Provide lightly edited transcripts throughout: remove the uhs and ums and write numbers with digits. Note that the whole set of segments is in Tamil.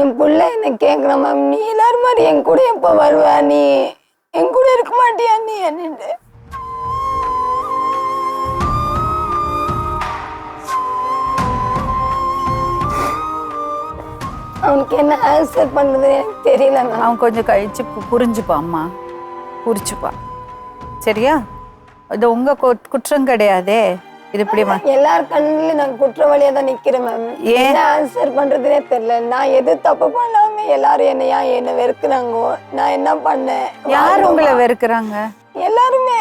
என் புள்ள என்ன கேட்குறான் மேம், நீ எல்லாரும் மாதிரி என் கூட எப்போ வருவ, நீ என் கூட இருக்க மாட்டியா நீ என்னட்டு. அவனுக்கு என்ன ஆன்சர் பண்றது எனக்கு தெரியல மேம். அவன் கொஞ்சம் கழிச்சு புரிஞ்சுப்பா அம்மா, புரிச்சுப்பா சரியா? இது உங்க குற்றம் கிடையாதே. இது இப்படி எல்லார் கண்ணுல நான் குற்றவாளியா தான் நிக்கிறேன் மேம். என்ன ஆன்சர் பண்றதுனே தெரியல. நான் எது தப்பு பண்ணாம எல்லாரும் என்ன வெறுக்கிறாங்க. நான் என்ன பண்ணேன்? யார் உங்களை வெறுக்கிறாங்க? எல்லாருமே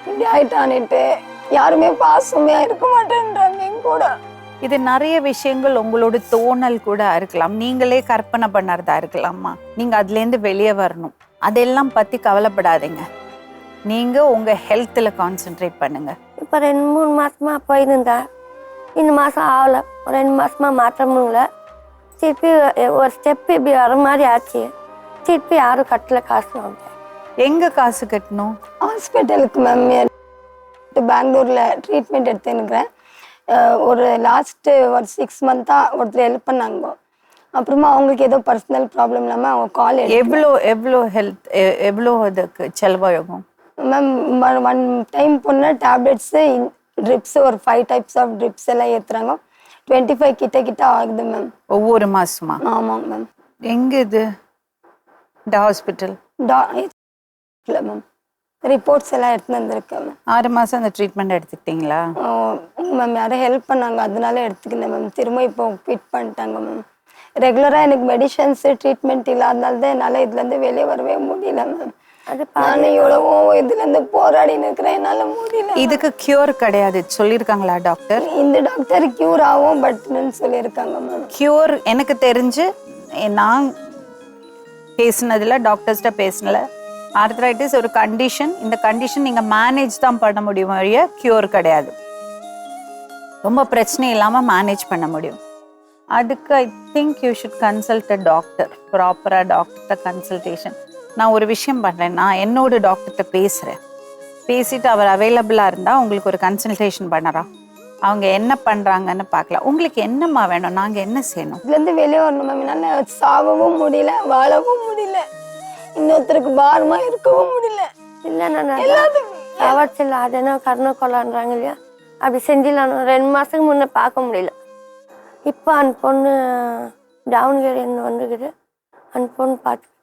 இப்படி ஆயிட்டான்ட்டு யாருமே பாசமே இருக்க மாட்டேன்றாங்க என் கூட. இது நிறைய விஷயங்கள் உங்களோட தோணல் கூட இருக்கலாம், நீங்களே கற்பனை பண்ணறதா இருக்கலாமா. நீங்க அதுல இருந்து வெளியே வரணும். அதெல்லாம் பத்தி கவலைப்படாதீங்க. நீங்க உங்க ஹெல்த்ல கான்சென்ட்ரேட் பண்ணுங்க. இப்போ 2-3 மாசமா போயிருந்தேன். இந்த மாசம் ஆகல. 2 மாசமா மாற்றமும் திருப்பி ஒரு ஸ்டெப் இப்படி வர மாதிரி ஆச்சு. திருப்பி யாரும் கட்டல காசு வாங்க. எங்க காசு கட்டணும்? ஹாஸ்பிட்டலுக்கு மேம். பெங்களூர்ல ட்ரீட்மெண்ட் எடுத்துக்கிறேன். ஒரு லாஸ்ட் ஒரு 6 மந்த்தா ஒருத்தர் ஹெல்ப் பண்ணாங்க. அப்புறமா அவங்களுக்கு ஏதோ பர்சனல் ப்ராப்ளம் இல்லாமல் அவங்க கால் எவ்வளோ அதுக்கு செலவாகும் மேம்? 1 டைம் போன டேப்லெட்ஸு ட்ரிப்ஸ் ஒரு 5 டைப்ஸ் ஆஃப் ட்ரிப்ஸ் எல்லாம் ஏற்றுறாங்க. 25 கிட்ட ஆகுது மேம் ஒவ்வொரு மாசமா. ஆமாங்க மேம். எங்க இது இந்த ஹாஸ்பிட்டல்? இல்லை மேம், ரிப்போர்ட்ஸ் எல்லாம் எடுத்துன்னு வந்திருக்கேன் மேம். 6 மாசம் அந்த ட்ரீட்மெண்ட் எடுத்துக்கிட்டீங்களா? மேம் யாரும் ஹெல்ப் பண்ணாங்க, அதனால எடுத்துக்கினேன் மேம். திரும்ப இப்போ குவிட் பண்ணிட்டாங்க மேம். ரெகுலராக எனக்கு மெடிசன்ஸு ட்ரீட்மெண்ட் இல்லாதனால தான் என்னால் இதுலேருந்து வெளியே வரவே முடியல மேம். நான் எவ்வளவோ இதுலேருந்து போராடின்னு இருக்கிறேன், என்னால் முடியல. இதுக்கு கியூர் கிடையாது சொல்லியிருக்காங்களா டாக்டர்? இந்த டாக்டர் கியூர் ஆகும் பட்னு சொல்லியிருக்காங்க மேம். கியூர் எனக்கு தெரிஞ்சு நான் பேசினதில் டாக்டர்ஸ்கிட்ட பேசினல, ஆர்த்ரைட்டிஸ் ஒரு கண்டிஷன். இந்த கண்டிஷன் நீங்கள் மேனேஜ் தான் பண்ண முடியும், வழிய கியூர் கிடையாது. ரொம்ப பிரச்சனை இல்லாமல் மேனேஜ் பண்ண முடியும். அதுக்கு I think you should consult a doctor. ப்ராப்பராக டாக்டர்கிட்ட கன்சல்டேஷன். நான் ஒரு விஷயம் பண்ணுறேன், நான் என்னோட டாக்டர்கிட்ட பேசுகிறேன். பேசிட்டு அவர் அவைலபிளாக இருந்தால் உங்களுக்கு ஒரு கன்சல்டேஷன் பண்ணுறான். அவங்க என்ன பண்ணுறாங்கன்னு பார்க்கலாம். உங்களுக்கு என்னம்மா வேணும்? நாங்கள் என்ன செய்யணும்? இதுலேருந்து வெளியே வரணும் மேம். என்னால் சாகவும் முடியல, வாழவும் முடியல, இன்னொருத்தருக்கு பாரமா இருக்கவும் முடியல. இல்லை நான் அவற்றில் அது என்ன கருணை கொள்ளான்றாங்க இல்லையா, அப்படி செஞ்சிடலாம். 2 மாதத்துக்கு முன்னே பார்க்க முடியல. இப்போ அந்த பொண்ணு டவுன்கிரேட் வந்துக்குது. அந்த பொண்ணு பார்த்து